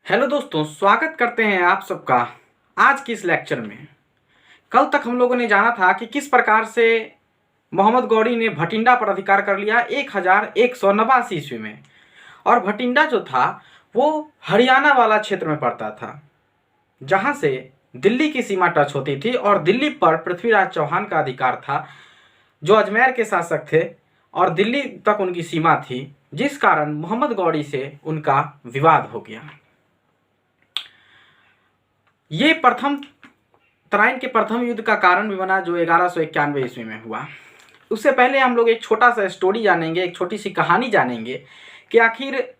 Hello दोस्तों, स्वागत करते हैं आप सबका आज की इस लेक्चर में। कल तक हम लोगों ने जाना था कि किस प्रकार से मोहम्मद गौरी ने भटिंडा पर अधिकार कर लिया 1189 ईस्वी में। और भटिंडा जो था वो हरियाणा वाला क्षेत्र में पड़ता था, जहां से दिल्ली की सीमा टच होती थी और दिल्ली पर पृथ्वीराज चौहान का अधिकार था, जो अजमेर के शासक थे और दिल्ली तक उनकी सीमा थी, जिस कारण मोहम्मद गौरी से उनका विवाद हो गया। ये प्रथम तराइन के प्रथम युद्ध का कारण भी बना, जो 1191 ईस्वी में हुआ। उससे पहले हम लोग एक छोटा सा स्टोरी जानेंगे, एक छोटी सी कहानी जानेंगे कि आखिर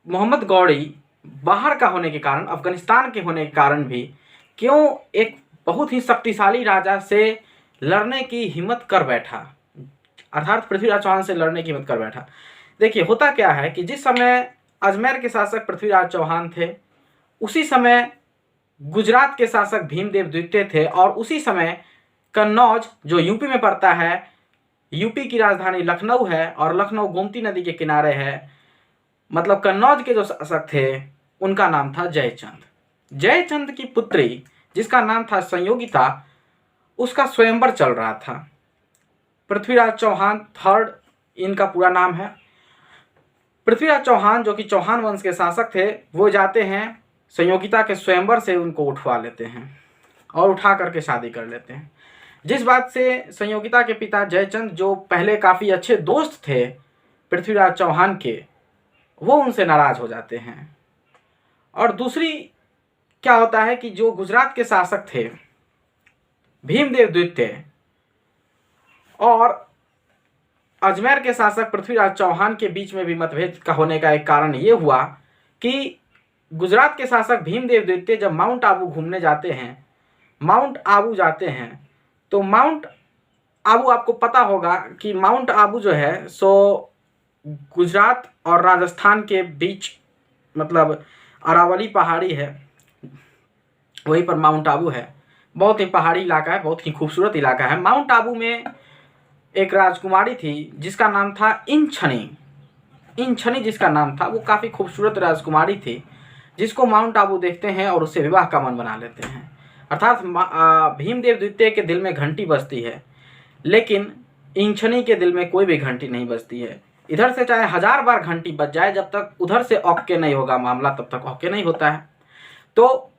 मोहम्मद गौरी बाहर का होने के कारण, अफगानिस्तान के होने के कारण भी क्यों एक बहुत ही शक्तिशाली राजा से लड़ने की हिम्मत कर बैठा, अर्थात पृथ्वीराज चौहान से लड़ने की हिम्मत कर बैठा। देखिए, होता क्या है कि जिस समय अजमेर के शासक पृथ्वीराज चौहान थे, उसी समय गुजरात के शासक भीमदेव द्वितीय थे और उसी समय कन्नौज, जो यूपी में पड़ता है, यूपी की राजधानी लखनऊ है और लखनऊ गोमती नदी के किनारे है, मतलब कन्नौज के जो शासक थे उनका नाम था जयचंद। जयचंद की पुत्री, जिसका नाम था संयोगिता, उसका स्वयंवर चल रहा था। पृथ्वीराज चौहान थर्ड इनका पूरा नाम है। पृथ्वीराज चौहान, जो कि चौहान वंश के शासक थे, वो जाते हैं संयोगिता के स्वयंवर से, उनको उठवा लेते हैं और उठा करके शादी कर लेते हैं। जिस बात से संयोगिता के पिता जयचंद, जो पहले काफ़ी अच्छे दोस्त थे पृथ्वीराज चौहान के, वो उनसे नाराज हो जाते हैं। और दूसरी क्या होता है कि जो गुजरात के शासक थे भीमदेव द्वितीय और अजमेर के शासक पृथ्वीराज चौहान के बीच में भी मतभेद का होने का एक कारण ये हुआ कि गुजरात के शासक भीमदेव द्वितीय जब माउंट आबू घूमने जाते हैं, माउंट आबू जाते हैं, तो माउंट आबू, आपको पता होगा कि माउंट आबू जो है सो गुजरात और राजस्थान के बीच, मतलब अरावली पहाड़ी है, वहीं पर माउंट आबू है। बहुत ही पहाड़ी इलाका है, बहुत ही खूबसूरत इलाका है। माउंट आबू में एक राजकुमारी थी जिसका नाम था इंछनी। इंछनी जिसका नाम था, वो काफ़ी खूबसूरत राजकुमारी थी, जिसको माउंट आबू देखते हैं और उससे विवाह का मन बना लेते हैं। अर्थात भीमदेव द्वितीय के दिल में घंटी बजती है, लेकिन इंछनी के दिल में कोई भी घंटी नहीं बजती है। इधर से चाहे 1000 बार घंटी बज जाए, जब तक उधर से ओके नहीं होगा मामला, तब तक ओके नहीं होता है। तो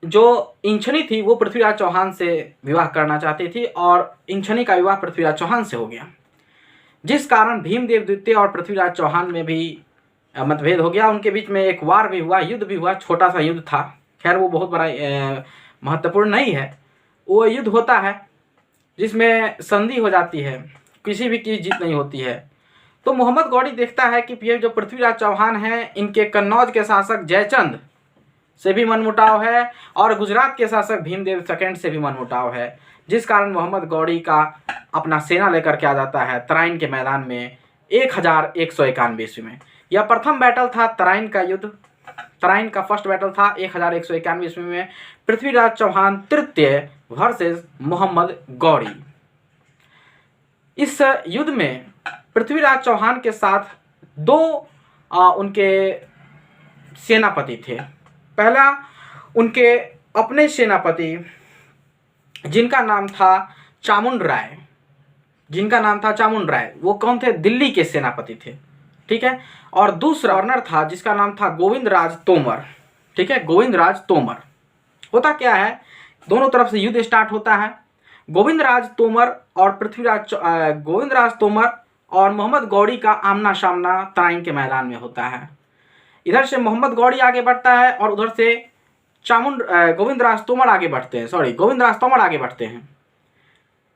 जो इंछनी थी वो पृथ्वीराज चौहान से विवाह करना चाहती थी और इंछनी का विवाह पृथ्वीराज चौहान से हो गया, जिस कारण भीमदेव द्वितीय और पृथ्वीराज चौहान में भी मतभेद हो गया। उनके बीच में एक वार भी हुआ, युद्ध भी हुआ, छोटा सा युद्ध था। खैर, वो बहुत बड़ा महत्वपूर्ण नहीं है। वो युद्ध होता है जिसमें संधि हो जाती है, किसी भी की जीत नहीं होती है। तो मोहम्मद गौरी देखता है कि ये जो पृथ्वीराज चौहान हैं, इनके कन्नौज के शासक जयचंद से भी मनमुटाव है और गुजरात के शासक भीमदेव सेकंड से भी मनमुटाव है, जिस कारण मोहम्मद गौरी का अपना सेना लेकर के आ जाता है तराइन के मैदान में 1191 ईस्वी में। यह प्रथम बैटल था तराइन का युद्ध। तराइन का फर्स्ट बैटल था 1191 ईस्वी में, पृथ्वीराज चौहान तृतीय वर्सेस मोहम्मद गौरी। इस युद्ध में पृथ्वीराज चौहान के साथ दो उनके सेनापति थे। पहला, उनके अपने सेनापति जिनका नाम था चामुंड राय, वो कौन थे? दिल्ली के सेनापति थे, ठीक है। और दूसरा गवर्नर था जिसका नाम था गोविंद राज तोमर, ठीक है, गोविंद राज तोमर। होता क्या है, दोनों तरफ से युद्ध स्टार्ट होता है। गोविंद राज तोमर और मोहम्मद गौरी का आमना सामना तराइन के मैदान में होता है। इधर से मोहम्मद गौरी आगे बढ़ता है और उधर से गोविंद राज तोमर आगे बढ़ते हैं।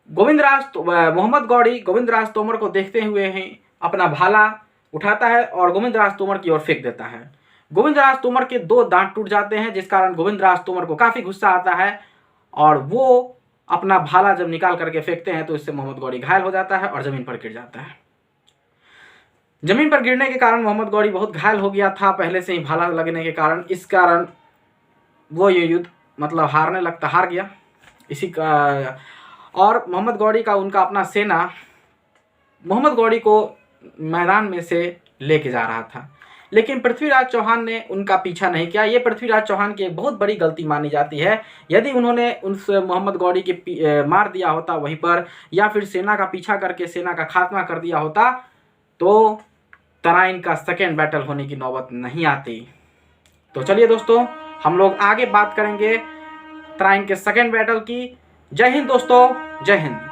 मोहम्मद गौरी गोविंद राज तोमर को देखते हुए ही अपना भाला उठाता है और गोविंद राज तोमर की ओर फेंक देता है। गोविंद राज तोमर के 2 दांत टूट जाते हैं, जिस कारण गोविंद राज तोमर को काफ़ी गुस्सा आता है और वो अपना भाला जब निकाल करके फेंकते हैं तो इससे मोहम्मद गौरी घायल हो जाता है और ज़मीन पर गिर जाता है। ज़मीन पर गिरने के कारण मोहम्मद गौरी बहुत घायल हो गया था पहले से ही भाला लगने के कारण। इस कारण वो ये युद्ध मतलब हार गया इसी का। और मोहम्मद गौरी का उनका अपना सेना मोहम्मद गौरी को मैदान में से लेके जा रहा था, लेकिन पृथ्वीराज चौहान ने उनका पीछा नहीं किया। ये पृथ्वीराज चौहान की एक बहुत बड़ी गलती मानी जाती है। यदि उन्होंने उस मोहम्मद गौरी के मार दिया होता वहीं पर, या फिर सेना का पीछा करके सेना का खात्मा कर दिया होता, तो तराइन का सेकेंड बैटल होने की नौबत नहीं आती। तो चलिए दोस्तों, हम लोग आगे बात करेंगे तराइन के सेकेंड बैटल की। जय हिंद दोस्तों, जय हिंद।